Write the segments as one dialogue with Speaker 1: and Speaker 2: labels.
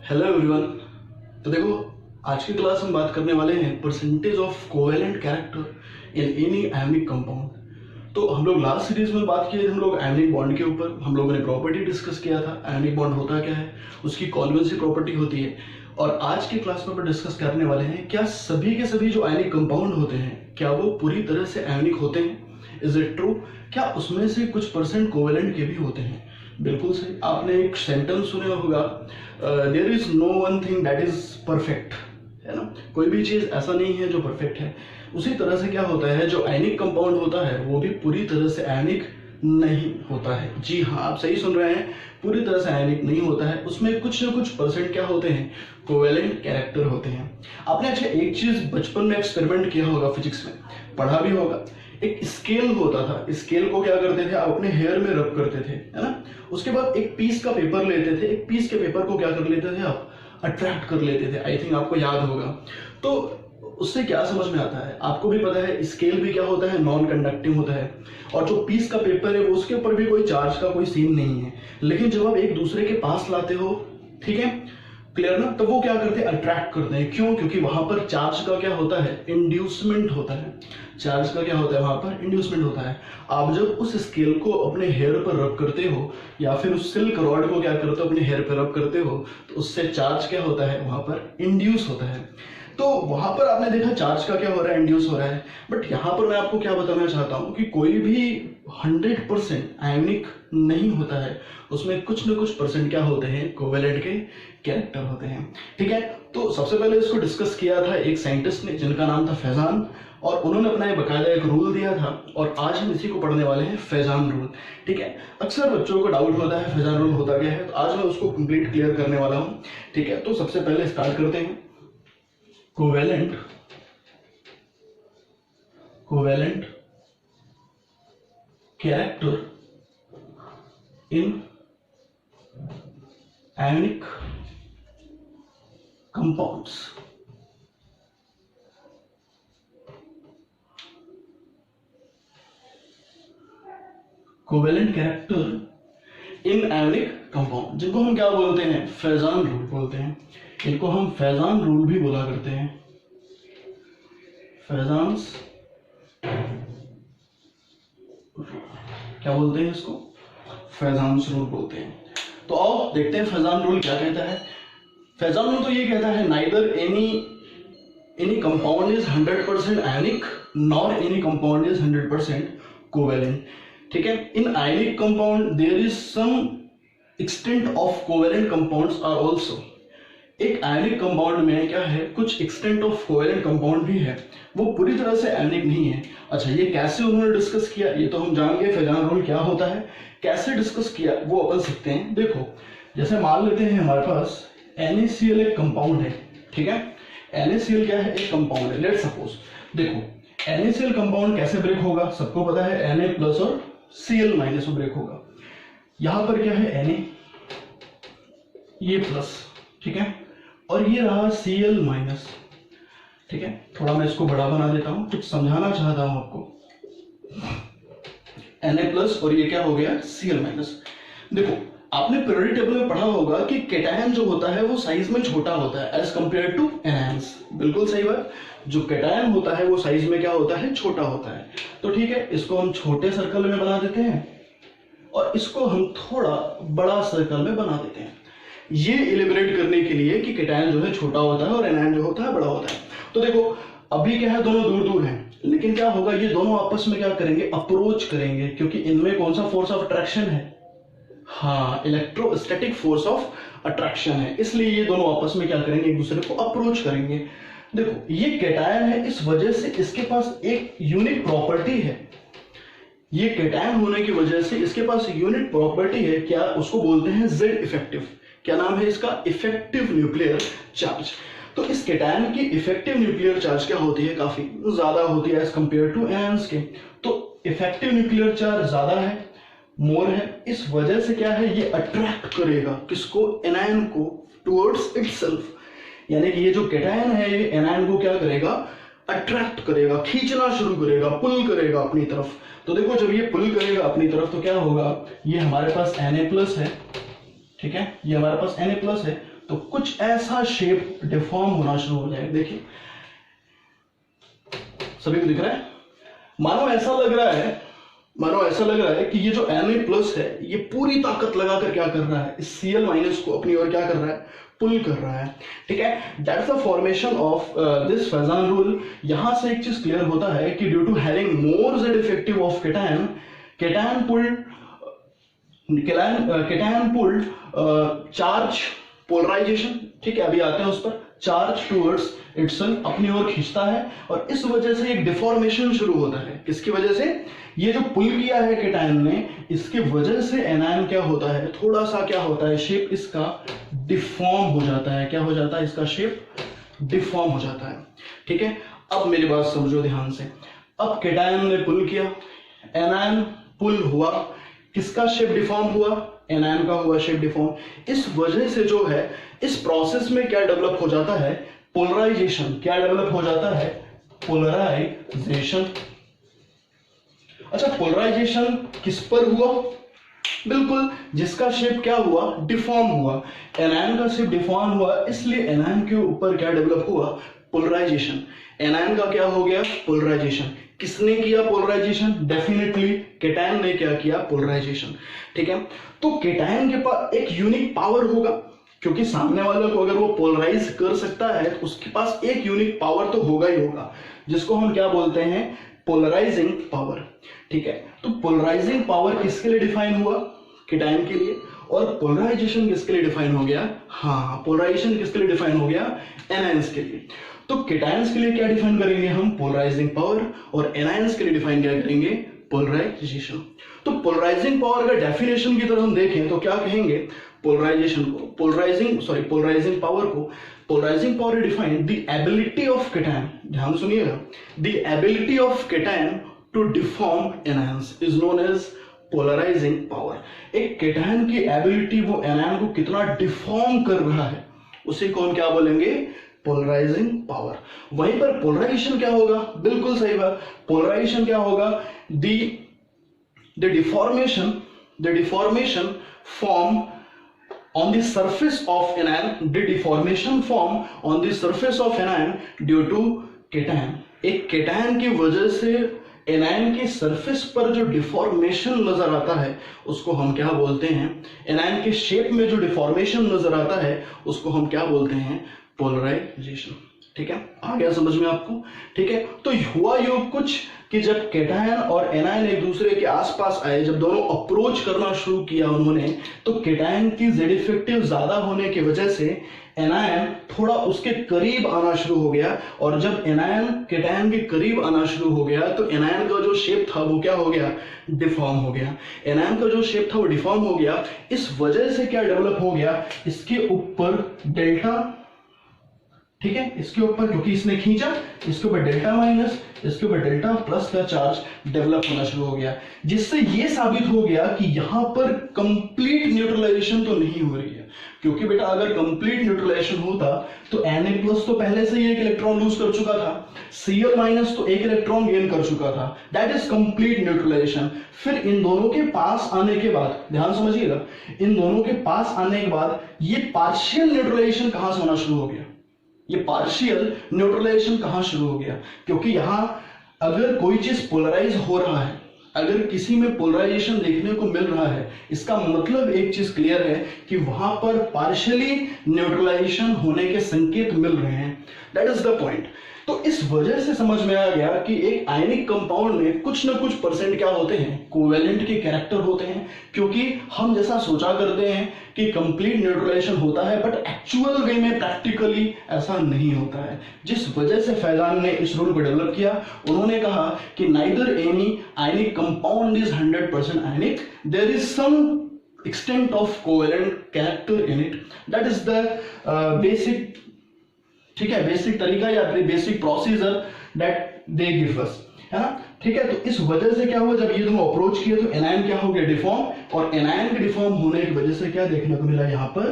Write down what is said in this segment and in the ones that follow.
Speaker 1: Hello everyone. तो देखो, आज की क्लास हम बात करने वाले हैं percentage of covalent character in any ionic compound. तो हम लोग लास्ट सीरीज में बात किए थे हम लोग आयोनिक बॉन्ड के ऊपर। हम लोगों ने प्रॉपर्टी डिस्कस किया था, आयोनिक बॉन्ड होता क्या है, उसकी कॉन्वेंसी प्रॉपर्टी होती है। और आज की क्लास में डिस्कस करने वाले हैं क्या सभी के सभी जो आयोनिक कंपाउंड होते हैं क्या वो पूरी तरह से आयोनिक होते हैं। Is it true? क्या उसमें से कुछ परसेंट कोवेलेंट के भी होते हैं? बिल्कुल सही। आपने एक सेंटेंस सुना होगा, there is no one thing that is perfect, है ना। कोई भी चीज ऐसा नहीं है जो परफेक्ट है। उसी तरह से क्या होता है, जो आयनिक कंपाउंड होता है वो भी पूरी तरह से आयनिक नहीं होता है। जी हाँ, आप सही सुन रहे हैं, पूरी तरह से आयनिक नहीं होता है। उसमें कुछ ना कुछ परसेंट क्या होते हैं, कोवेलेंट कैरेक्टर होते हैं। आपने अच्छा एक चीज बचपन में एक्सपेरिमेंट किया होगा, फिजिक्स में पढ़ा भी होगा। एक स्केल होता था, स्केल को क्या करते थे आप अपने हेयर में रब करते थे, है ना। उसके बाद एक पीस का पेपर लेते थे, एक पीस के पेपर को क्या कर लेते थे आप, अट्रैक्ट कर लेते थे। आई थिंक आपको याद होगा। तो उससे क्या समझ में आता है, आपको भी पता है स्केल भी क्या होता है, नॉन कंडक्टिंग होता है। और जो पीस का पेपर है वो उसके ऊपर भी कोई चार्ज का कोई सीन नहीं है। लेकिन जब आप एक दूसरे के पास लाते हो, ठीक है, क्लियर ना, तो वो क्या करते हैं, अट्रैक्ट करते हैं। क्यों? क्योंकि वहां पर चार्ज का क्या होता है, इंड्यूसमेंट होता है। चार्ज का क्या होता है, वहां पर इंड्यूसमेंट होता है। आप जब उस स्केल को अपने हेयर पर रब करते हो या फिर उस सिल्क रॉड को क्या करते हो, अपने हेयर पर रब करते हो, तो उससे चार्ज क्या होता है, वहां पर इंड्यूस होता है। तो वहां पर आपने देखा चार्ज का क्या हो रहा है, इंड्यूस हो रहा है। बट यहां पर मैं आपको क्या बताना चाहता हूं कि कोई भी 100% आयोनिक नहीं होता है। उसमें कुछ न कुछ परसेंट क्या होते हैं, कोवेलेंट के कैरेक्टर होते हैं। ठीक है, तो सबसे पहले इसको डिस्कस किया था एक साइंटिस्ट ने जिनका नाम था फैजान, और उन्होंने अपना बकायदा एक रूल दिया था। और आज हम इसी को पढ़ने वाले हैं, फैजान रूल। ठीक है, अक्सर बच्चों को डाउट होता है फैजान रूल होता क्या है, तो आज मैं उसको कंप्लीट क्लियर करने वाला हूँ। ठीक है, तो सबसे पहले स्टार्ट करते हैं। Covalent character in ionic compounds. Covalent character in ionic compound, जिनको हम क्या बोलते हैं, फैजान रूल बोलते हैं। इनको हम फैजान रूल भी बोला करते हैं, फैजान्स क्या बोलते हैं इसको, फैजान्स रूल बोलते हैं। तो आओ देखते हैं फैजान रूल क्या कहता है। फैजान रूल तो ये कहता है, neither any compound is 100% ionic nor any compound is 100% covalent. ठीक है, in ionic compound there is some extent of covalent compounds are also. एक आयनिक कंपाउंड में क्या है, कुछ एक्सटेंट ऑफ कोवेलेंट कंपाउंड भी है, वो पूरी तरह से आयनिक नहीं है। अच्छा, ये कैसे उन्होंने डिस्कस किया, ये तो हम जान गए फैजान रूल क्या होता है। कैसे डिस्कस किया वो अपन सीखते हैं। देखो, जैसे मान लेते हैं हमारे पास NaCl एक कंपाउंड है। ठीक है, NaCl क्या है, एक कंपाउंड है। लेट सपोज देखो, NaCl कंपाउंड कैसे ब्रेक होगा, सबको पता है Na प्लस और Cl माइनस में ब्रेक होगा। यहां पर क्या है, Na ये प्लस, ठीक है, और ये रहा Cl माइनस। ठीक है, थोड़ा मैं इसको बड़ा बना देता हूं, कुछ समझाना चाहता हूं आपको। Na प्लस और ये क्या हो गया, Cl माइनस। देखो, आपने पीरियोडिक टेबल में पढ़ा होगा कि केटायन जो होता है वो साइज में छोटा होता है एज कंपेयर टू एनायंस। बिल्कुल सही बात, जो केटायन होता है वो साइज में क्या होता है, छोटा होता है। तो ठीक है, इसको हम छोटे सर्कल में बना देते हैं और इसको हम थोड़ा बड़ा सर्कल में बना देते हैं, ये इलिबरेट करने के लिए कि केटायन जो है छोटा होता है और एनायन जो होता है बड़ा होता है। तो देखो, अभी क्या है, दोनों दूर दूर हैं, लेकिन क्या होगा, ये दोनों आपस में क्या करेंगे, अप्रोच करेंगे, क्योंकि इनमें कौन सा फोर्स ऑफ अट्रैक्शन है, हाँ, इलेक्ट्रोस्टैटिक फोर्स ऑफ अट्रैक्शन है। इसलिए ये दोनों आपस में क्या करेंगे, एक दूसरे को अप्रोच करेंगे। देखो, ये केटायन है, इस वजह से इसके पास एक यूनिक प्रॉपर्टी है। ये केटायन होने की वजह से इसके पास यूनिक प्रॉपर्टी है, क्या, उसको बोलते हैं Z इफेक्टिव। क्या नाम है इसका, इफेक्टिव न्यूक्लियर चार्ज। तो इस केटायन की इफेक्टिव न्यूक्लियर चार्ज क्या होती है, काफी ज्यादा होती है एज कंपेयर टू एनायंस के। तो इफेक्टिव न्यूक्लियर चार्ज ज्यादा है, मोर है, इस वजह से क्या है, ये अट्रैक्ट करेगा किसको, एनायन को, टुवर्ड्स इटसेल्फ। यानी कि ये जो केटायन है ये एनायन को क्या करेगा, अट्रैक्ट करेगा, खींचना शुरू करेगा, पुल करेगा अपनी तरफ। तो देखो, जब ये पुल करेगा अपनी तरफ तो क्या होगा, ये हमारे पास Na प्लस है, ठीक है, ये हमारे पास Na प्लस है, तो कुछ ऐसा शेप डिफॉर्म होना शुरू हो जाएगा। देखिए सभी को दिख रहा है, मानो ऐसा लग रहा है कि ये जो Na+ है ये पूरी ताकत लगाकर क्या कर रहा है, इस Cl- को अपनी ओर क्या कर रहा है, पुल कर रहा है। ठीक है, that's the formation of this Fajans rule. यहां से एक चीज क्लियर होता है कि due to having more Z effective of cation pulled charge polarization. ठीक है, अभी आते हैं उस पर। चार्ज टूवर्ड्स इटसेल्फ अपनी ओर खींचता है और इस वजह से एक डिफॉर्मेशन शुरू होता है। किसकी वजह से? ये जो पुल किया है केटायन ने, इसकी वजह से एनायन क्या होता है, थोड़ा सा क्या होता है, शेप इसका डिफॉर्म हो जाता है। क्या हो जाता है? इसका शेप डिफॉर्म हो जाता है। ठीक है, अब मेरी बात समझो ध्यान से। अब केटायन ने पुल किया, एनायन पुल हुआ, किसका शेप डिफॉर्म हुआ? एनायन का हुआ शेप डिफॉर्म। इस वजह से जो है इस प्रोसेस में क्या डेवलप हो जाता है? पोलराइजेशन। क्या डेवलप हो जाता है? पोलराइजेशन। अच्छा, पोलराइजेशन किस पर हुआ? बिल्कुल, जिसका शेप क्या हुआ, डिफॉर्म हुआ। एनायन का शेप डिफॉर्म हुआ, इसलिए एनायन के ऊपर क्या डेवलप हुआ? पोलराइजेशन। एनायन का क्या हो गया? पोलराइजेशन। किसने किया पोलराइजेशन? डेफिनेटली केटायन ने क्या किया? पोलराइजेशन। ठीक है, तो केटायन के पास एक यूनिक पावर होगा, क्योंकि सामने वाले को अगर वो पोलराइज कर सकता है तो उसके पास एक यूनिक पावर तो होगा ही होगा, जिसको हम क्या बोलते हैं? Polarising power. ठीक है, तो पोलराइजिंग पावर किसके लिए डिफाइन हुआ? केटायन के लिए। और पोलराइजेशन किसके लिए डिफाइन हो गया? हाँ, पोलराइजेशन किसके लिए डिफाइन हो गया? एनायंस के लिए। तो केटायंस के लिए क्या डिफाइन करेंगे हम? Polarising power. और एनायंस के लिए डिफाइन क्या करेंगे? पोलराइजेशन। तो पोलराइजिंग पावर का डेफिनेशन की तरह हम देखें तो क्या कहेंगे? पोलराइजेशन को, पोलराइजिंग पावर को, polarising power define the ability of cation, ध्यान सुनिएगा, the ability of cation to deform anions is known as polarising power. एक केटायन की एबिलिटी, वो एनायन को कितना डिफॉर्म कर रहा है, उसे कौन क्या बोलेंगे? Polarising power. वहीं पर पोलराइजेशन क्या होगा? बिल्कुल सही बात, पोलराइजेशन क्या होगा? The deformation form on the surface of anion, the deformation form on the surface of anion due to cation। एक केटायन की वजह से एनायन की सरफेस पर जो डिफॉर्मेशन नजर आता है उसको हम क्या बोलते हैं? एनायन के शेप में जो डिफॉर्मेशन नजर आता है उसको हम क्या बोलते हैं? पोलराइजेशन। ठीक है, आ गया समझ में आपको? ठीक है, तो हुआ योग कुछ कि जब केटायन और एनायन एक दूसरे के आसपास आए, जब दोनों अप्रोच करना शुरू किया उन्होंने, तो केटायन की Z इफेक्टिव ज्यादा होने की वजह से एनायन थोड़ा उसके करीब आना शुरू हो गया। और जब एनायन केटायन के करीब आना शुरू हो गया तो एनायन का जो शेप था वो क्या हो गया? डिफॉर्म हो गया। एनायन का जो शेप था वो डिफॉर्म हो गया। इस वजह से क्या डेवलप हो गया? इसके ऊपर डेल्टा, ठीक है, इसके ऊपर क्योंकि इसने खींचा, इसके ऊपर डेल्टा माइनस, इसके ऊपर डेल्टा प्लस का चार्ज डेवलप होना शुरू हो गया, जिससे यह साबित हो गया कि यहां पर कंप्लीट न्यूट्रलाइजेशन तो नहीं हो रही है। क्योंकि बेटा अगर कंप्लीट न्यूट्रलाइजेशन होता तो Na+ तो पहले से ही एक इलेक्ट्रॉन लूज कर चुका था, Cl- तो एक इलेक्ट्रॉन गेन कर चुका था। That is complete neutralisation. फिर इन दोनों के पास आने के बाद, ध्यान समझिएगा, इन दोनों के पास आने के बाद ये पार्शियल न्यूट्रलाइजेशन कहां से होना शुरू हो गया? ये पार्शियल न्यूट्रलाइजेशन कहां शुरू हो गया? क्योंकि यहां अगर कोई चीज पोलराइज हो रहा है, अगर किसी में पोलराइजेशन देखने को मिल रहा है, इसका मतलब एक चीज क्लियर है कि वहां पर पार्शियली न्यूट्रलाइजेशन होने के संकेत मिल रहे हैं। That is the point. तो इस वजह से समझ में आ गया कि एक आयनिक कंपाउंड में कुछ ना कुछ परसेंट क्या होते हैं? कोवेलेंट के कैरेक्टर होते हैं। क्योंकि हम जैसा सोचा करते हैं कि कंप्लीट न्यूट्रलाइजेशन होता है, बट एक्चुअल वे में प्रैक्टिकली ऐसा नहीं होता है। जिस वजह से फैजान ने इस रूल को डेवलप किया, उन्होंने कहा कि neither any ionic compound is 100% ionic, there is some extent of covalent character in it, that is the basic, ठीक है, बेसिक तरीका या basic procedure that they give us, है ना? ठीक है, तो इस वजह से क्या हुआ, जब ये दोनों अप्रोच किए तो एनायन क्या हो गया? डिफॉर्म। और एनायन के डिफॉर्म होने की वजह से क्या देखने को मिला? यहाँ पर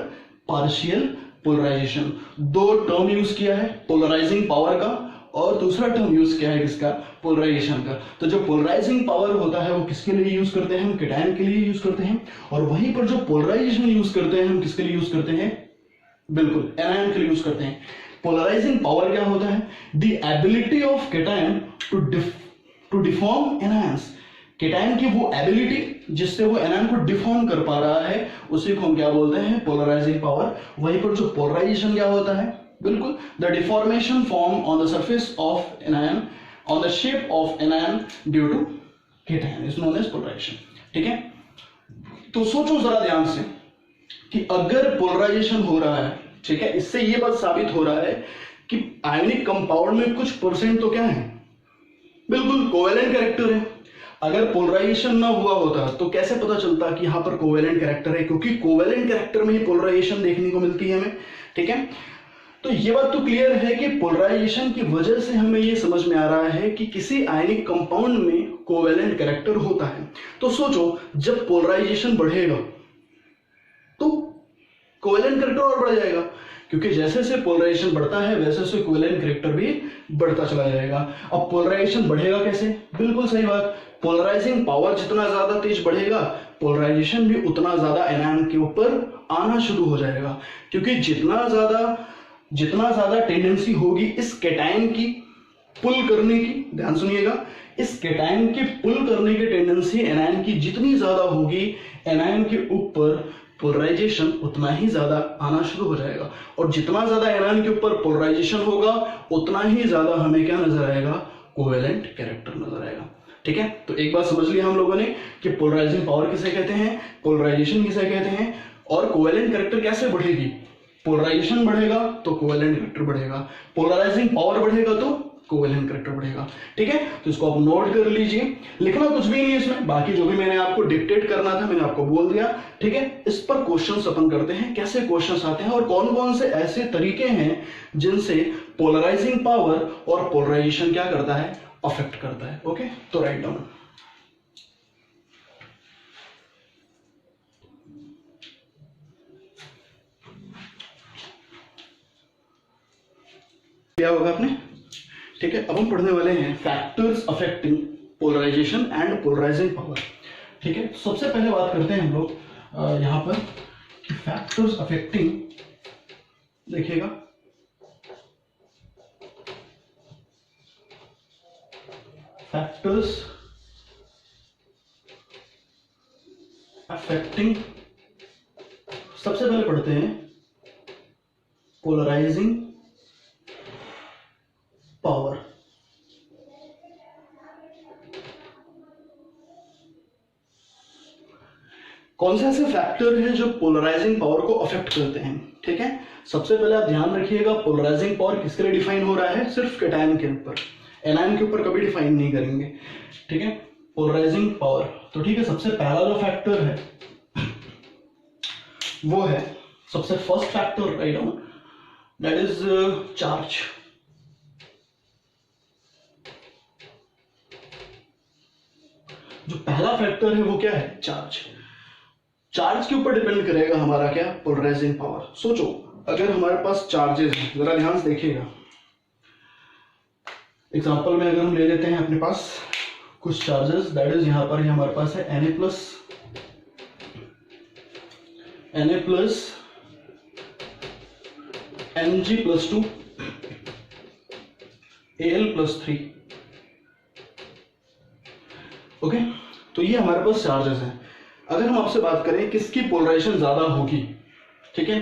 Speaker 1: पार्शियल पोलराइजेशन। दो टर्म यूज किया है, पोलराइजिंग पावर का, और दूसरा टर्म यूज किया है किसका? पोलराइजेशन का। तो जो पोलराइजिंग पावर होता है वो किसके लिए यूज करते हैं? हम केटायन के लिए यूज करते हैं। और वहीं पर जो पोलराइजेशन यूज करते हैं हम किसके लिए यूज करते हैं? बिल्कुल एनायन के लिए यूज करते हैं। पोलराइजिंग पावर क्या होता है? The ability of cation to deform anions. Cation की वो एबिलिटी जिससे वो एनायन को डिफॉर्म कर पा रहा है, उसी को हम क्या बोलते हैं? Polarising power. वहीं पर जो पोलराइजेशन क्या होता है? बिल्कुल the deformation form on the surface of anion on the shape of anion due to cation is known as polarisation. ठीक है, तो सोचो जरा ध्यान से कि अगर पोलराइजेशन हो रहा है, ठीक है, इससे ये बात साबित हो रहा है कि आयनिक कंपाउंड में कुछ परसेंट तो क्या है? बिल्कुल कोवेलेंट कैरेक्टर है। अगर पोलराइजेशन ना हुआ होता तो कैसे पता चलता कि यहां पर कोवेलेंट कैरेक्टर है? क्योंकि कोवेलेंट कैरेक्टर में ही पोलराइजेशन देखने को मिलती है हमें। ठीक है, तो ये बात तो क्लियर है कि पोलराइजेशन की वजह से हमें ये समझ में आ रहा है कि किसी आयनिक कंपाउंड में कोवेलेंट कैरेक्टर होता है। तो सोचो जब पोलराइजेशन बढ़ेगा तो कोवेलेंट कैरेक्टर और बढ़ जाएगा, क्योंकि जैसे जैसे पोलराइजेशन बढ़ता है वैसे वैसे कोवेलेंट कैरेक्टर भी बढ़ता चला जाएगा। अब पोलराइजेशन बढ़ेगा कैसे? बिल्कुल सही बात, पोलराइजिंग पावर जितना ज्यादा तेज बढ़ेगा पोलराइजेशन भी उतना ज्यादा एनायन के ऊपर आना शुरू हो जाएगा, क्योंकि जितना ज्यादा टेंडेंसी होगी इस कैटायन की पुल करने की, ध्यान सुनिएगा, इस कैटायन की पुल करने की टेंडेंसी एनायन की जितनी ज्यादा होगी, एनायन के ऊपर पोलराइजेशन उतना ही ज्यादा आना शुरू हो जाएगा। और जितना ज्यादा एनायन के ऊपर पोलराइजेशन होगा उतना ही ज्यादा हमें क्या नजर आएगा? कोवेलेंट कैरेक्टर नजर आएगा। ठीक है, तो एक बात समझ लिया हम लोगों ने कि पोलराइजिंग पावर किसे कहते हैं, पोलराइजेशन किसे कहते हैं, और कोवेलेंट कैरेक्टर कैसे बढ़ेगी? पोलराइजेशन बढ़ेगा तो कोवेलेंट कैरेक्टर बढ़ेगा, पोलराइजिंग पावर बढ़ेगा तो कोवेलेंट कैरेक्टर बढ़ेगा। ठीक है, तो इसको आप नोट कर लीजिए, लिखना कुछ भी नहीं है इसमें, बाकी जो भी मैंने आपको डिक्टेट करना था मैंने आपको बोल दिया। ठीक है, इस पर क्वेश्चंस अपन करते हैं, कैसे क्वेश्चंस आते हैं और कौन कौन से ऐसे तरीके हैं जिनसे पोलराइजिंग पावर और पोलराइजेशन क्या करता है? अफेक्ट करता है। ओके, तो राइट डाउन। क्या होगा आपने? ठीक है, अब हम पढ़ने वाले हैं factors affecting polarisation and polarising power. ठीक है, सबसे पहले बात करते हैं हम लोग यहां पर कि फैक्टर्स अफेक्टिंग, देखिएगा फैक्टर्स अफेक्टिंग, सबसे पहले पढ़ते हैं पोलराइजिंग पावर। कौन से ऐसे फैक्टर हैं जो पोलराइजिंग पावर को अफेक्ट करते हैं? ठीक है, सबसे पहले आप ध्यान रखिएगा पोलराइजिंग पावर किसके लिए डिफाइन हो रहा है? सिर्फ कैटायन के ऊपर, एनायन के ऊपर कभी डिफाइन नहीं करेंगे। ठीक है, पोलराइजिंग पावर, तो ठीक है, सबसे पहला जो फैक्टर है वो है, सबसे first factor write down, that is charge. जो पहला फैक्टर है वो क्या है? चार्ज। चार्ज के ऊपर डिपेंड करेगा हमारा क्या? Polarising power. सोचो अगर हमारे पास चार्जेस हैं, जरा ध्यान से देखिएगा, एग्जांपल में अगर हम ले लेते हैं अपने पास कुछ चार्जेस, दैट इज यहां पर हमारे पास है Na plus Mg+2 Al+3। Okay, तो ये हमारे पास चार्जेस हैं। अगर हम आपसे बात करें किसकी पोलराइजेशन ज्यादा होगी, ठीक है,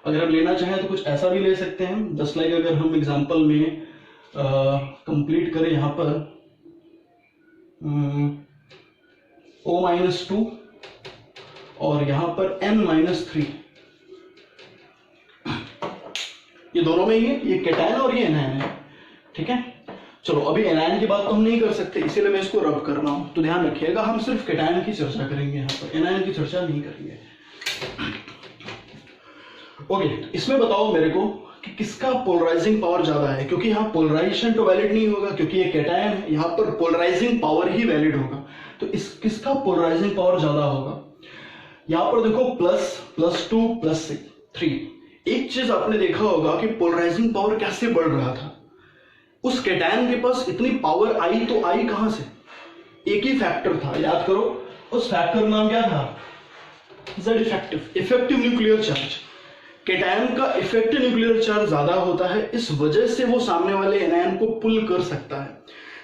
Speaker 1: अगर हम लेना चाहें तो कुछ ऐसा भी ले सकते हैं, जस्ट लाइक अगर हम एग्जांपल में कंप्लीट करें यहां पर O-2 और यहां पर N-3, ये दोनों में ही है, ये कैटायन और ये एनायन है। ठीक है, चलो अभी एनायन की बात तो हम नहीं कर सकते, इसीलिए मैं इसको रब कर रहा हूं, तो ध्यान रखिएगा हम सिर्फ कैटायन की चर्चा करेंगे, यहां पर एनायन की चर्चा नहीं करेंगे। ओके, इसमें बताओ मेरे को कि किसका पोलराइजिंग पावर ज्यादा है, क्योंकि यहाँ पोलराइजेशन तो वैलिड नहीं होगा क्योंकि ये कैटायन है, यहाँ पर पोलराइजिंग पावर ही वैलिड होगा, तो इस किसका पोलराइजिंग पावर ज्यादा होगा? यहाँ पर देखो +2 +3, एक चीज आपने देखा होगा कि पोलराइजिंग पावर कैसे बढ़ रहा था, उस कैटायन के पास इतनी पावर आई तो आई कहां से? एक ही फैक्टर था, याद करो, उस फैक्टर नाम क्या था? Z effective, effective nuclear charge. Cation का इफेक्टिव न्यूक्लियर चार्ज ज्यादा होता है, इस वजह से वो सामने वाले एनायन को पुल कर सकता है,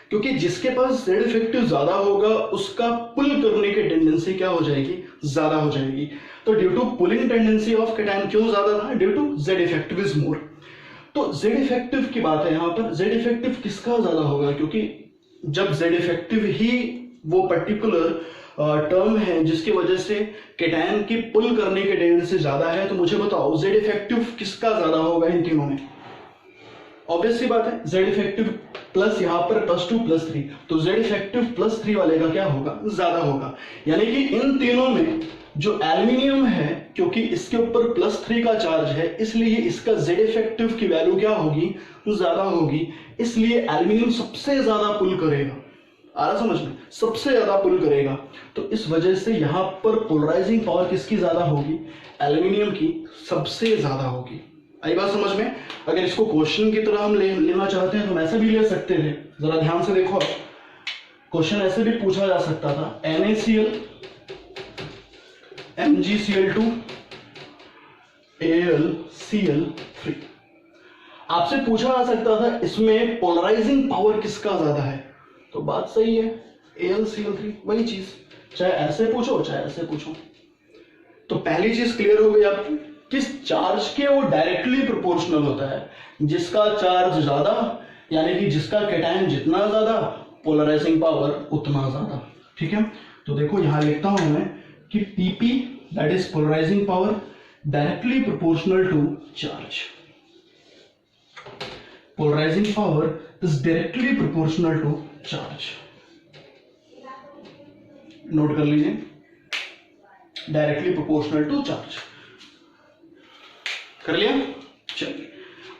Speaker 1: क्योंकि जिसके पास जेड इफेक्टिव ज्यादा होगा उसका पुल करने की टेंडेंसी क्या हो जाएगी, ज्यादा हो जाएगी। तो due to pulling tendency of cation क्यों ज्यादा था, due to Z effective is more. तो जेड इफेक्टिव की बात है यहाँ पर, जेड इफेक्टिव किसका ज्यादा होगा, क्योंकि जब जेड इफेक्टिव ही वो पर्टिकुलर टर्म है जिसकी वजह से कैटायन की पुल करने की टेंडेंसी ज्यादा है, तो मुझे बताओ जेड इफेक्टिव किसका ज्यादा होगा इन तीनों में। ऑब्वियस सी बात है, जेड इफेक्टिव प्लस यहाँ पर +2 +3, तो जेड इफेक्टिव +3 वाले का क्या होगा, ज्यादा होगा। यानी कि इन तीनों में जो एल्यूमिनियम है, क्योंकि इसके ऊपर +3 का चार्ज है, इसलिए इसका जेड इफेक्टिव की वैल्यू क्या होगी, ज्यादा होगी, इसलिए एल्यूमिनियम सबसे ज्यादा पुल करेगा। आ रहा समझ में, सबसे ज्यादा पुल करेगा। तो इस वजह से यहां पर पोलराइजिंग पावर किसकी ज्यादा होगी, एल्यूमिनियम की सबसे ज्यादा होगी। आई बात समझ में। अगर इसको क्वेश्चन की तरह हम लेना चाहते हैं तो हम ऐसे भी ले सकते थे, जरा ध्यान से देखो, क्वेश्चन ऐसे भी पूछा जा सकता था, NaCl MgCl2 AlCl3। आपसे पूछा जा सकता था इसमें पोलराइजिंग पावर किसका ज्यादा है, तो बात सही है, AlCl3, वही चीज, चाहे ऐसे पूछो चाहे ऐसे पूछो। तो पहली चीज क्लियर हो गई आपकी, किस चार्ज के वो डायरेक्टली प्रोपोर्शनल होता है, जिसका चार्ज ज्यादा, यानी कि जिसका कैटायन जितना ज्यादा पोलराइजिंग पावर उतना ज्यादा। ठीक है, तो देखो यहां लिखता हूं मैं कि Pp that is polarising power directly proportional to charge. Polarizing power is directly proportional to charge. Note कर लीजिए, डायरेक्टली प्रोपोर्शनल टू चार्ज। कर लिया, चलिए।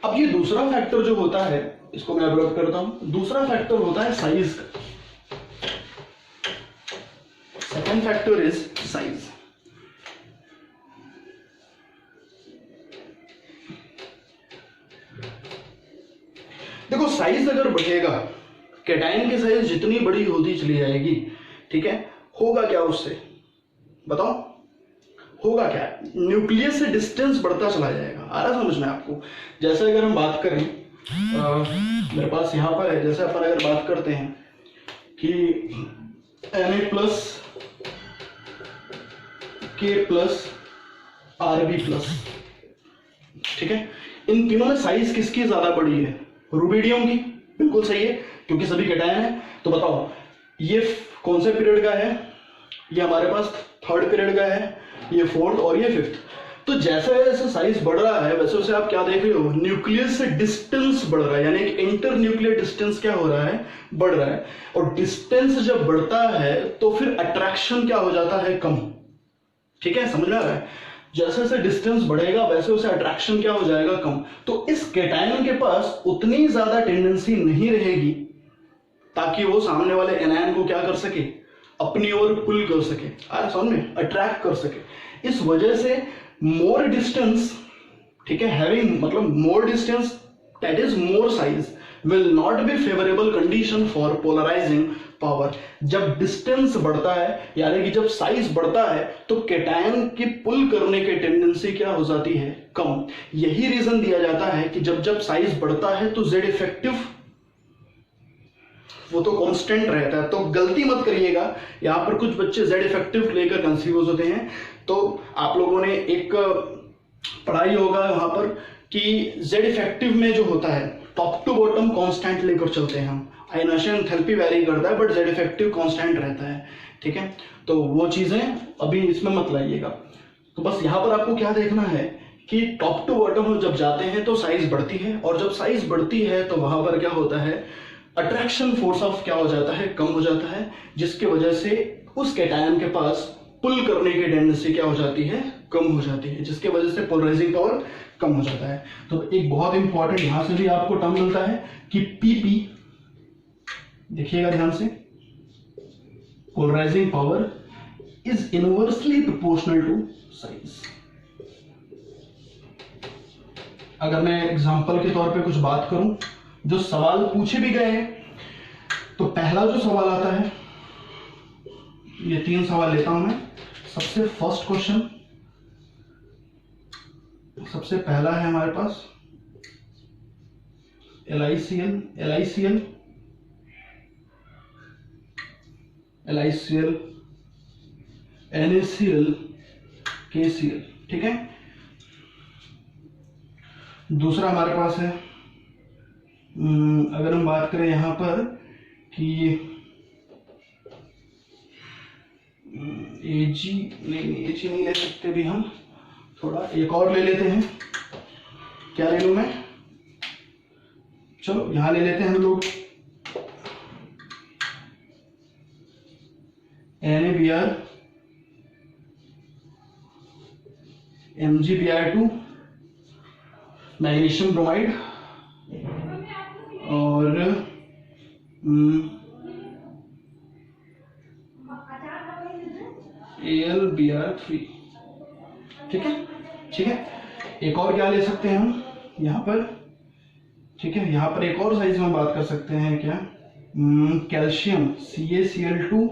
Speaker 1: अब ये दूसरा फैक्टर जो होता है, इसको मैं अब्रॉड करता हूं, दूसरा फैक्टर होता है साइज का। Second factor is size. देखो साइज अगर बढ़ेगा, कैटायन की साइज जितनी बड़ी होती चली जाएगी, ठीक है, होगा क्या उससे, बताओ होगा क्या, न्यूक्लियस से डिस्टेंस बढ़ता चला जाएगा। आ रहा समझ में आपको। जैसे अगर हम बात करें, मेरे पास यहां पर है, जैसे अपन अगर बात करते हैं कि Na+ K+ Rb+, ठीक है, इन तीनों में साइज किसकी ज्यादा बड़ी है, रुबिडियम की, बिल्कुल सही है, क्योंकि सभी कैटायन है। तो बताओ ये कौन से पीरियड का है, ये हमारे पास 3rd पीरियड का है, ये 4th और ये 5th। तो जैसे जैसे साइज बढ़ रहा है वैसे वैसे आप क्या देख रहे हो, न्यूक्लियस से डिस्टेंस बढ़ रहा है, यानी कि इंटर न्यूक्लियर डिस्टेंस क्या हो रहा है, बढ़ रहा है। और डिस्टेंस जब बढ़ता है तो फिर अट्रैक्शन क्या हो जाता है, कम। ठीक है, समझ में आ रहा है। जैसे जैसे डिस्टेंस बढ़ेगा वैसे वैसे अट्रैक्शन क्या हो जाएगा, कम। तो इस कैटायन के पास उतनी ज्यादा टेंडेंसी नहीं रहेगी ताकि वो सामने वाले एनायन को क्या कर सके, अपनी ओर पुल कर सके, समझ में, अट्रैक्ट कर सके। इस वजह से मोर डिस्टेंस, ठीक है, हैविंग मतलब more distance that is more size will not be favourable condition for polarising power. जब डिस्टेंस बढ़ता है, यानी कि जब साइज बढ़ता है, तो कैटायन की पुल करने की टेंडेंसी क्या हो जाती है, कम। यही रीजन दिया जाता है कि जब जब साइज बढ़ता है तो जेड इफेक्टिव वो तो कांस्टेंट रहता है। तो गलती मत करिएगा, यहां पर कुछ बच्चे जेड इफेक्टिव लेकर कंफ्यूज होते हैं। तो आप लोगों ने एक पढ़ाई होगा वहां पर कि जेड इफेक्टिव में जो होता है टॉप टू बॉटम कांस्टेंट लेकर चलते हैं हम, आयनाइजेशन एंथैल्पी वैरी करता है बट जेड इफेक्टिव कांस्टेंट रहता है। ठीक है, तो वो चीजें अभी इसमें मत लाइएगा। तो बस यहां पर आपको क्या देखना है कि टॉप टू बॉटम हम जब जाते हैं तो साइज बढ़ती है, और जब साइज बढ़ती है तो वहां पर क्या होता है, अट्रैक्शन फोर्स ऑफ क्या हो जाता है, कम हो जाता है, जिसकी वजह से उस कैटायन के पास पुल करने की टेंडेंसी क्या हो जाती है, कम हो जाती है, जिसके वजह से पोलराइजिंग पावर कम हो जाता है। तो एक बहुत इंपॉर्टेंट यहां से भी आपको टर्म मिलता है कि Pp, देखिएगा ध्यान से, polarising power is inversely proportional to size. अगर मैं एग्जांपल के तौर पे कुछ बात करूं, जो सवाल पूछे भी गए हैं, तो पहला जो सवाल आता है, ये 3 सवाल लेता हूं मैं। सबसे फर्स्ट क्वेश्चन, सबसे पहला है हमारे पास LiCl, NaCl, KCl, ठीक है। दूसरा हमारे पास है, अगर हम बात करें यहाँ पर कि Ag नहीं ले सकते भी, हम थोड़ा एक और ले लेते हैं। क्या ले लूं मैं, चलो यहां ले लेते हैं हम लोग NaBr, MgBr2, मैग्नीशियम ब्रोमाइड और AlBr3, ठीक है। एक और क्या ले सकते हैं हम यहाँ पर, ठीक है। यहाँ पर एक और साइज में बात कर सकते हैं क्या, कैल्शियम CaCl2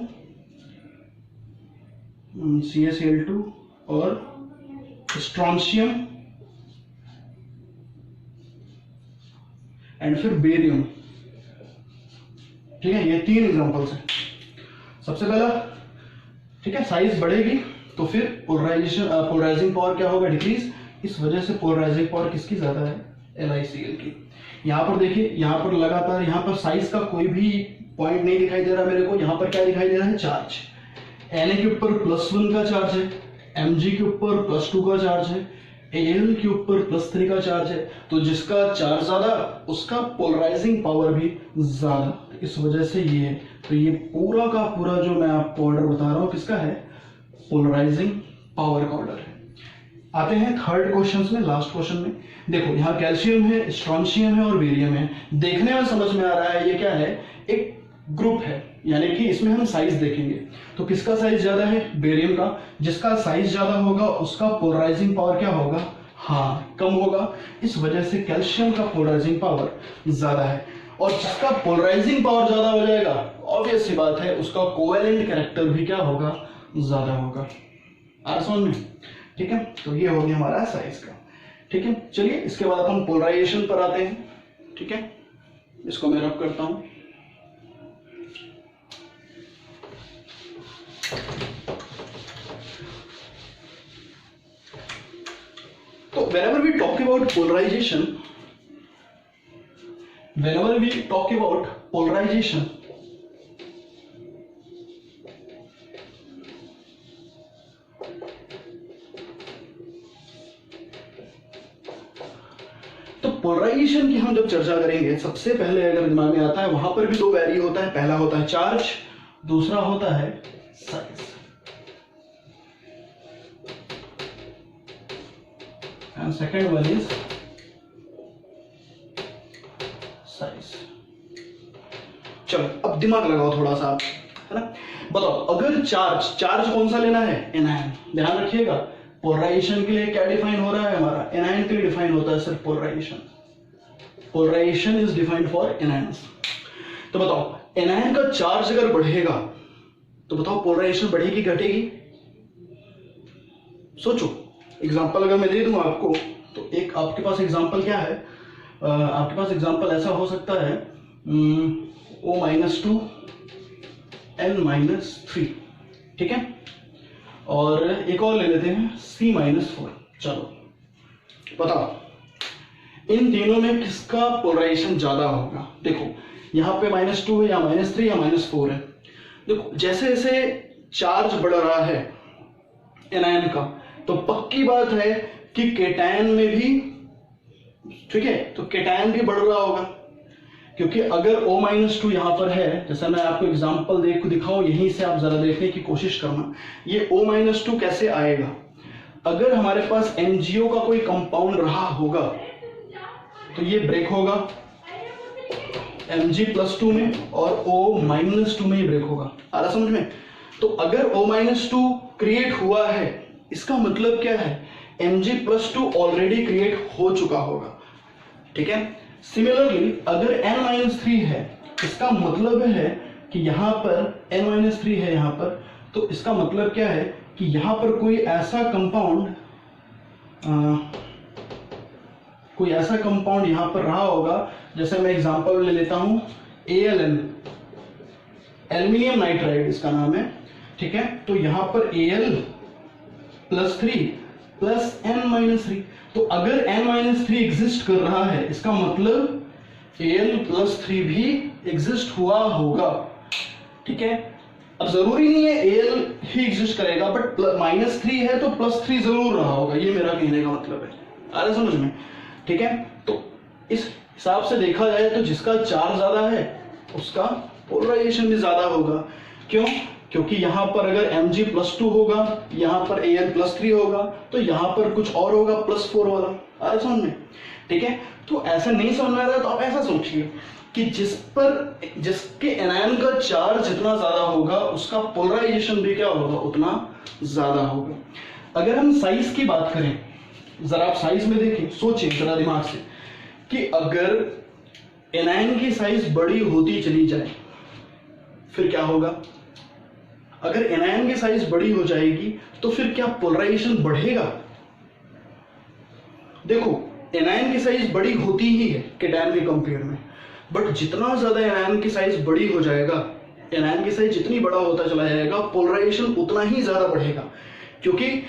Speaker 1: और स्ट्रॉन्शियम एंड फिर बेरियम, ठीक है। ये 3 एग्जांपल्स हैं। सबसे पहला, ठीक है, साइज बढ़ेगी तो फिर पोलराइजिंग पावर क्या होगा, डिक्रीज। इस वजह से पोलराइजिंग पावर किसकी ज्यादा है, LiCl की। यहाँ पर देखिए, यहाँ पर लगातार यहाँ पर साइज का कोई भी पॉइंट नहीं दिखाई दे रहा मेरे को। यहाँ पर क्या दिखाई दे रहा है, चार्ज। Na के ऊपर +1 का चार्ज है, Mg के ऊपर +2 का चार्ज है, Al के ऊपर +3 का चार्ज है। तो जिसका चार्ज ज्यादा उसका पोलराइजिंग पावर भी ज्यादा, इस वजह से ये है। तो ये पूरा का पूरा जो मैं आपको ऑर्डर बता रहा हूँ किसका है, पोलराइजिंग पावर का ऑर्डर है। आते हैं थर्ड क्वेश्चन में, लास्ट क्वेश्चन में। देखो यहाँ कैल्शियम है, स्ट्रॉन्शियम है और बेरियम है। देखने में समझ में आ रहा है ये क्या है, एक ग्रुप है, यानी कि इसमें हम साइज देखेंगे तो किसका साइज ज्यादा है, बेरियम का। जिसका साइज ज्यादा होगा उसका पोलराइजिंग पावर क्या होगा, हाँ, कम होगा। इस वजह से कैल्शियम का पोलराइजिंग पावर ज्यादा है। और जिसका पोलराइजिंग पावर ज्यादा हो जाएगा, ऑब्वियस सी बात है, उसका कोवेलेंट कैरेक्टर भी क्या होगा, ज्यादा होगा। आ समझ में, ठीक है। तो ये हो गया हमारा साइज का, ठीक है। चलिए इसके बाद हम पोलराइजेशन पर आते हैं, ठीक है। इसको मैं रब करता हूं। तो whenever we talk about polarization, तो पोलराइजेशन की हम जब चर्चा करेंगे, सबसे पहले अगर दिमाग में आता है, वहां पर भी 2 वैल्यू होता है। पहला होता है चार्ज, दूसरा होता है size. And second one is size. चलो अब दिमाग लगाओ थोड़ा सा, है ना। बताओ, अगर चार्ज कौन सा लेना है, एनायन। ध्यान रखिएगा, पोलराइजेशन के लिए क्या डिफाइन हो रहा है हमारा, एनायन के लिए डिफाइन होता है सिर्फ polarisation is defined for anions. तो बताओ, एनायन का चार्ज अगर बढ़ेगा तो बताओ पोलराइजेशन बढ़ेगी घटेगी, सोचो। एग्जांपल अगर मैं दे दूं आपको, तो एक आपके पास एग्जांपल क्या है, आपके पास एग्जांपल ऐसा हो सकता है O-2 N-3, ठीक है। और एक और ले लेते हैं C-4। चलो बताओ, इन तीनों में किसका पोलराइजेशन ज्यादा होगा। देखो यहाँ पे -2 है या -3 या -4 है। देखो जैसे जैसे चार्ज बढ़ रहा है एनायन का, तो पक्की बात है कि केटायन में भी, ठीक है, तो केटायन भी बढ़ रहा होगा। क्योंकि अगर O-2 यहां पर है, जैसा मैं आपको एग्जांपल दिखाऊं, यहीं से आप जरा देखने की कोशिश करना, ये O-2 कैसे आएगा। अगर हमारे पास MgO का कोई कंपाउंड रहा होगा तो ये ब्रेक होगा Mg+2 में और O-2 में ही ब्रेक होगा। आ रहा समझ में। तो अगर O-2 क्रिएट हुआ है, इसका मतलब क्या है, Mg+2 ऑलरेडी क्रिएट हो चुका होगा, ठीक है। सिमिलरली अगर N-3 है, इसका मतलब है कि यहां पर N-3 है यहां पर, तो इसका मतलब क्या है कि यहां पर कोई ऐसा कंपाउंड कोई ऐसा कंपाउंड यहाँ पर रहा होगा, जैसे मैं एग्जांपल ले लेता हूँ AlN, एल्यूमिनियम नाइट्राइड इसका नाम है, ठीक है। तो यहाँ पर Al+3 प्लस N-3, तो अगर N-3 एग्जिस्ट कर रहा है इसका मतलब Al+3 भी एग्जिस्ट हुआ होगा, ठीक है। अब जरूरी नहीं है Al ही एग्जिस्ट करेगा, बट -3 है तो +3 जरूर रहा होगा, ये मेरा कहने का मतलब है, आ रहा समझ में, ठीक है। तो इस हिसाब से देखा जाए तो जिसका चार्ज ज्यादा है उसका पोलराइजेशन भी ज्यादा होगा। क्यों? क्योंकि यहाँ पर अगर Mg+2 होगा, यहाँ पर Al+3 होगा, तो यहाँ पर कुछ और होगा +4 वाला, आ रहा समझ में, ठीक है। तो ऐसा नहीं समझ में आ रहा तो आप ऐसा सोचिए कि जिसके एनायन का चार्ज जितना ज्यादा होगा उसका पोलराइजेशन भी क्या होगा, उतना ज्यादा होगा। अगर हम साइज की बात करें, जरा आप साइज में देखें, सोचें जरा दिमाग से कि अगर एनायन की साइज बड़ी होती चली जाए फिर क्या होगा। अगर एनायन की साइज बड़ी हो जाएगी तो फिर क्या पोलराइजेशन बढ़ेगा। देखो एनायन की साइज बड़ी होती ही है कैटायन के कंपेयर में, बट जितना ज्यादा एनायन की साइज बड़ी हो जाएगा, एनायन की साइज जितनी बड़ा होता चला जाएगा पोलराइजेशन उतना ही ज्यादा बढ़ेगा, क्योंकि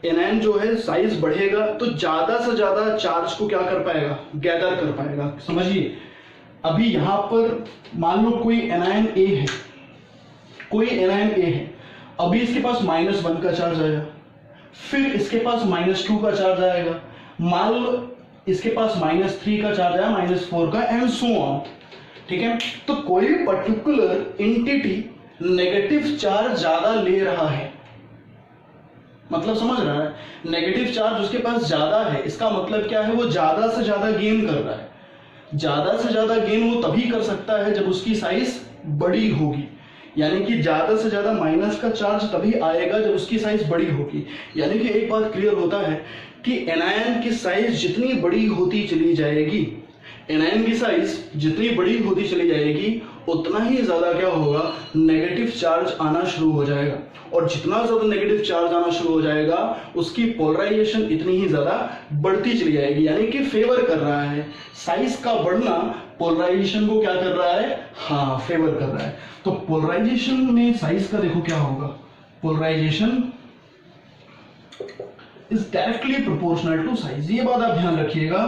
Speaker 1: एनायन जो है साइज बढ़ेगा तो ज्यादा से ज्यादा चार्ज को क्या कर पाएगा, गैदर कर पाएगा। समझिए अभी यहां पर मान लो कोई एनायन ए है, अभी इसके पास -1 का चार्ज आया, फिर इसके पास -2 का चार्ज आएगा, मान लो इसके पास -3 का चार्ज आया, -4 का, एंड सो ऑन, ठीक है। तो कोई पर्टिकुलर एंटिटी नेगेटिव चार्ज ज्यादा ले रहा है, मतलब समझ रहा है, नेगेटिव चार्ज उसके पास ज्यादा है, इसका मतलब क्या है, वो ज्यादा से ज्यादा गेन कर रहा है। ज्यादा से ज्यादा गेन वो तभी कर सकता है जब उसकी साइज बड़ी होगी, यानी कि ज्यादा से ज्यादा माइनस का चार्ज तभी आएगा जब उसकी साइज बड़ी होगी। यानी कि एक बात क्लियर होता है कि एनायन की साइज जितनी बड़ी होती चली जाएगी, एनायन की साइज जितनी बड़ी होती चली जाएगी उतना ही ज्यादा क्या होगा, नेगेटिव चार्ज आना शुरू हो जाएगा, और जितना ज्यादा नेगेटिव चार्ज आना शुरू हो जाएगा उसकी पोलराइजेशन इतनी ही ज्यादा बढ़ती चली जाएगी, यानी कि फेवर कर रहा है। साइज का बढ़ना पोलराइजेशन को क्या कर रहा है, हाँ फेवर कर रहा है। तो पोलराइजेशन में साइज का देखो क्या होगा, polarisation is directly proportional to size. ये बात आप ध्यान रखिएगा,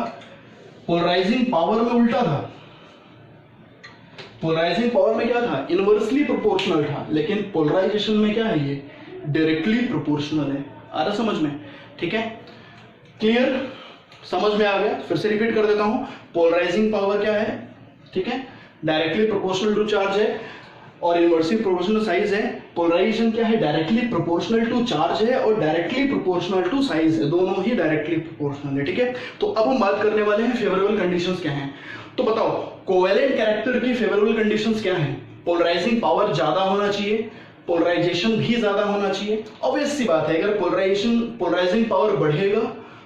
Speaker 1: पोलराइजिंग पावर में उल्टा था, पोलराइजिंग पावर में क्या था, इनवर्सली प्रोपोर्शनल था, लेकिन पोलराइजेशन में क्या है, ये डायरेक्टली प्रोपोर्शनल है। आ रहा समझ में, ठीक है, क्लियर, समझ में आ गया। फिर से रिपीट कर देता हूं, पोलराइजिंग पावर क्या है, ठीक है, डायरेक्टली प्रोपोर्शनल टू चार्ज है और इनवर्सली प्रोपोर्शनल साइज है। पोलराइजेशन क्या है, डायरेक्टली प्रोपोर्शनल टू चार्ज है और डायरेक्टली प्रोपोर्शनल टू साइज है, दोनों ही डायरेक्टली प्रोपोर्शनल है, ठीक है। तो अब हम बात करने वाले हैं फेवरेबल कंडीशंस क्या हैं। तो बताओ कोवैलेंट कैरेक्टर की फेवरेबल कंडीशंस क्या हैं। पोलराइजिंग पावर ज्यादा होना चाहिए, पोलराइजेशन भी ज्यादा होना चाहिए। ऑब्वियस सी बात है, अगर पोलराइजिंग पावर बढ़ेगा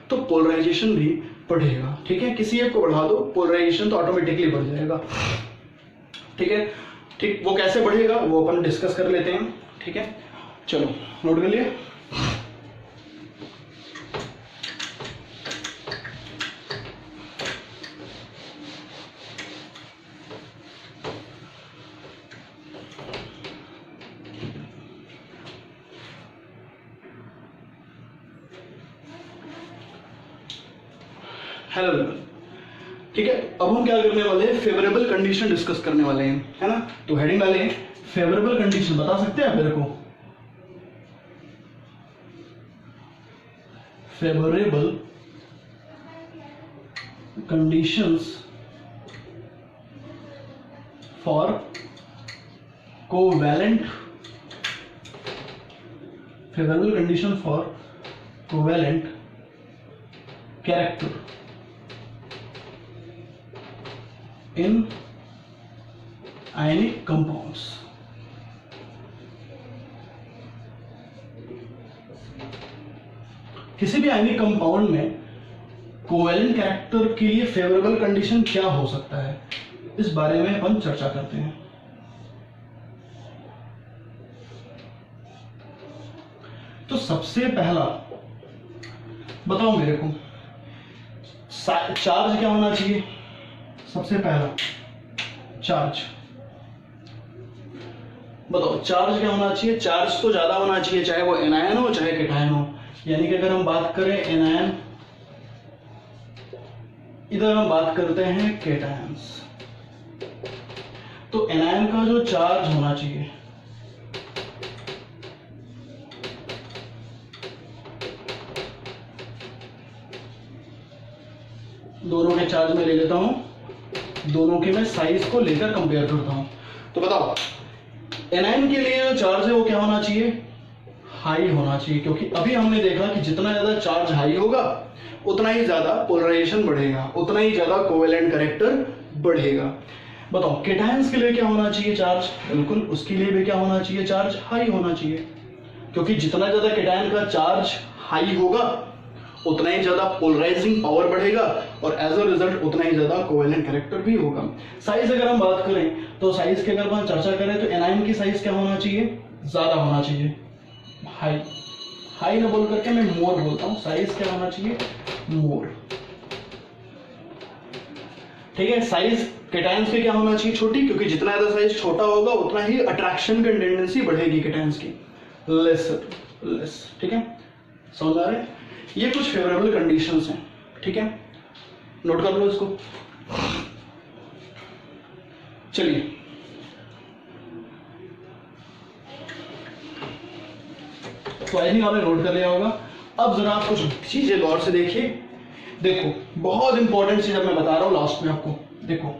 Speaker 1: तो पोलराइजेशन भी बढ़ेगा, ठीक है। किसी एक को बढ़ा दो, पोलराइजेशन तो ऑटोमेटिकली बढ़ जाएगा, ठीक है। ठीक, वो कैसे बढ़ेगा वो अपन डिस्कस कर लेते हैं, ठीक है। चलो नोट कर लिया। हेलो, ठीक है। अब हम क्या करने वाले हैं, फेवरेबल कंडीशन डिस्कस करने वाले हैं, है ना। तो हेडिंग डाले हैं फेवरेबल कंडीशन, बता सकते हैं आप मेरे को, favourable conditions for covalent, favourable condition for covalent character in ionic compounds. किसी भी आयनिक कंपाउंड में कोवैलेंट कैरेक्टर के लिए फेवरेबल कंडीशन क्या हो सकता है, इस बारे में हम चर्चा करते हैं। तो सबसे पहला बताओ मेरे को चार्ज क्या होना चाहिए? सबसे पहला चार्ज बताओ, चार्ज क्या होना चाहिए? चार्ज तो ज्यादा होना चाहिए, चाहे वो एनायन हो चाहे कैटायन हो। यानी कि अगर हम बात करें एनायन, इधर हम बात करते हैं कैटायंस, तो एनायन का जो चार्ज होना चाहिए दोनों के चार्ज में ले लेता हूं, दोनों के मैं साइज को लेकर कंपेयर करता हूं। तो बताओ एनायन के लिए जो चार्ज है वो क्या होना चाहिए? हाई होना चाहिए, क्योंकि अभी हमने देखा कि जितना ज्यादा चार्ज हाई होगा उतना ही ज्यादा पोलराइजेशन बढ़ेगा, उतना ही ज्यादा कोवेलेंट कैरेक्टर बढ़ेगा। बताओ कैटायंस के लिए क्या होना चाहिए चार्ज? बिल्कुल उसके लिए भी क्या होना चाहिए? चार्ज हाई होना चाहिए, क्योंकि जितना ज्यादा कैटायन का चार्ज हाई होगा उतना ही ज्यादा पोलराइजिंग पावर बढ़ेगा और एज अ रिजल्ट उतना ही ज्यादा कोवेलेंट कैरेक्टर भी होगा। साइज अगर हम बात करें तो साइज की अगर हम चर्चा करें तो एनायन की साइज क्या होना चाहिए? ज्यादा होना चाहिए, हाई। हाई ना बोल करके मैं मोर बोलता हूं, साइज क्या होना चाहिए? मोर। ठीक है, साइज कैटायंस के क्या होना चाहिए? छोटी, क्योंकि जितना ज्यादा साइज छोटा होगा उतना ही अट्रैक्शन की टेंडेंसी बढ़ेगी कैटायंस की। लेस। ठीक है, समझ आ रहा है? ये कुछ फेवरेबल कंडीशंस हैं। ठीक है, नोट कर लो इसको। चलिए तो आई थिंक आपने नोट कर लिया होगा। अब जरा आप कुछ चीजें गौर से देखिए। देखो बहुत इंपॉर्टेंट चीज अब मैं बता रहा हूं लास्ट में आपको। देखो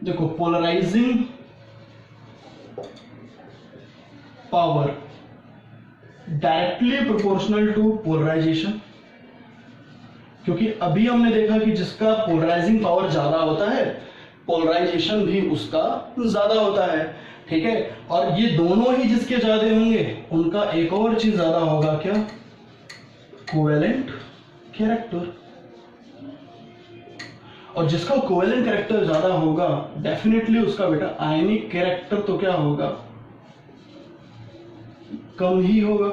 Speaker 1: देखो polarising power directly proportional to polarisation, क्योंकि अभी हमने देखा कि जिसका पोलराइजिंग पावर ज्यादा होता है पोलराइजेशन भी उसका ज्यादा होता है। ठीक है, और ये दोनों ही जिसके ज्यादा होंगे उनका एक और चीज ज्यादा होगा, क्या? Covalent character. और जिसका कोवेलेंट कैरेक्टर ज्यादा होगा डेफिनेटली उसका बेटा आयनिक कैरेक्टर तो क्या होगा? कम ही होगा।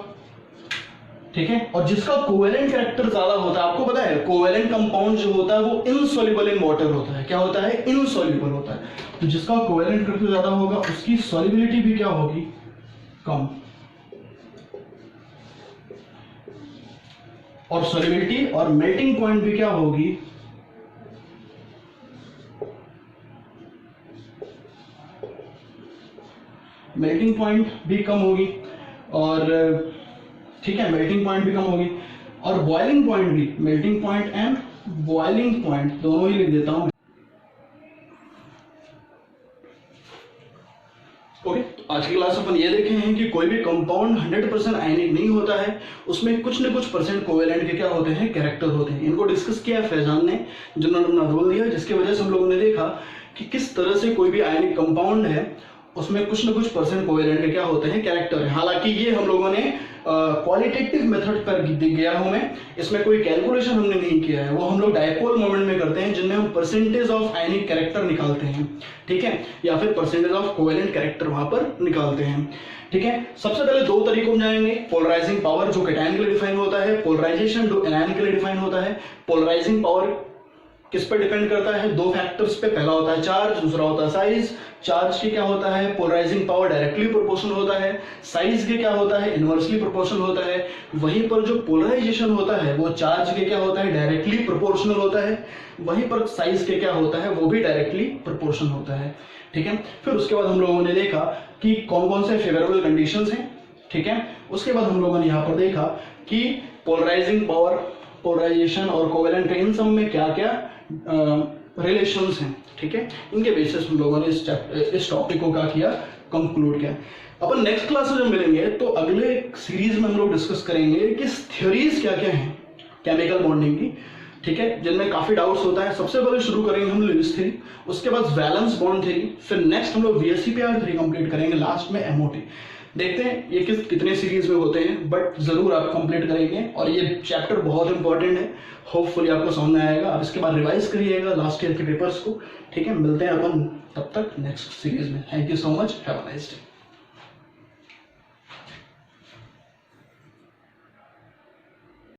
Speaker 1: ठीक है, और जिसका कोवेलेंट कैरेक्टर ज्यादा होता है, आपको पता है कोवेलेंट कंपाउंड जो होता है वो इनसॉल्युबल इन वाटर होता है। क्या होता है? इनसॉल्युबल होता है। तो जिसका कोवेलेंट कैरेक्टर ज्यादा होगा उसकी सॉल्युबिलिटी भी क्या होगी? कम। और सॉल्युबिलिटी और मेल्टिंग पॉइंट भी क्या होगी? मेल्टिंग पॉइंट भी कम होगी। और ठीक है, मेल्टिंग पॉइंट भी कम होगी और बॉइलिंग पॉइंट भी। Melting point and boiling point दोनों ही लिख देता हूं। ओके, आज की क्लास अपन ये देखे हैं कि कोई भी कंपाउंड 100% आयनिक नहीं होता है, उसमें कुछ न कुछ परसेंट कोवेलेंट के क्या होते हैं? कैरेक्टर होते हैं। इनको डिस्कस किया फैजान ने, जिन्होंने अपना रोल दिया, जिसकी वजह से हम लोगों ने देखा कि किस तरह से कोई भी आयनिक कंपाउंड है उसमें कुछ न कुछ परसेंट कोवेलेंट के क्या होते हैं? कैरेक्टर है। हालांकि ये हम लोगों ने क्वालिटेटिव मेथड पर गया हूं मैं, इसमें कोई कैलकुलेशन हमने नहीं किया है। वो हम लोग डायपोल मोमेंट में करते हैं जिनमें हम परसेंटेज ऑफ आयनिक कैरेक्टर निकालते हैं। ठीक है, या फिर परसेंटेज ऑफ कोवेलेंट कैरेक्टर वहां पर निकालते हैं। ठीक है, सबसे पहले दो तरीकों में जाएंगे। पोलराइजिंग पावर जो कैटायन के लिए डिफाइन होता है, पोलराइजेशन जो एनायन के लिए डिफाइन होता है। पोलराइजिंग पावर किस पर डिपेंड करता है? दो फैक्टर्स पे, पहला होता है चार्ज, दूसरा होता है साइज। चार्ज के क्या होता है? पोलराइजिंग पावर डायरेक्टली प्रोपोर्शनल होता है। साइज के क्या होता है? इनवर्सली प्रोपोर्शनल होता है। वहीं पर जो पोलराइजेशन होता है वो चार्ज के क्या होता है? डायरेक्टली प्रोपोर्शनल होता है। वहीं पर साइज के क्या होता है? वो भी डायरेक्टली प्रोपोर्शनल होता है। ठीक है, फिर उसके बाद हम लोगों ने देखा कि कौन कौन से फेवरेबल कंडीशंस हैं। ठीक है, उसके बाद हम लोगों ने यहाँ पर देखा कि पोलराइजिंग पावर, पोलराइजेशन और कोवेलेंट इन सब में क्या क्या रिलेशंस हैं। ठीक है, इनके बेसिस हम लोगों ने इस टॉपिक को क्या किया? कंक्लूड किया। अपन नेक्स्ट क्लास में जब मिलेंगे तो अगले सीरीज में हम लोग डिस्कस करेंगे कि थ्योरीज क्या क्या हैं केमिकल बॉन्डिंग की। ठीक है, जिनमें काफी डाउट्स होता है। सबसे पहले शुरू करेंगे हम लुईस थ्योरी, उसके बाद वैलेंस बॉन्ड थ्योरी, फिर नेक्स्ट हम लोग VSEPR थ्योरी कंप्लीट करेंगे, लास्ट में MOT। देखते हैं ये कितने सीरीज में होते हैं, बट जरूर आप कंप्लीट करेंगे और ये चैप्टर बहुत इंपॉर्टेंट है। होपफुली आपको समझ में आएगा। आप इसके बाद रिवाइज करिएगा लास्ट ईयर के पेपर्स को। ठीक है, मिलते हैं अपन तब तक नेक्स्ट सीरीज में। Thank you so much, have a nice day.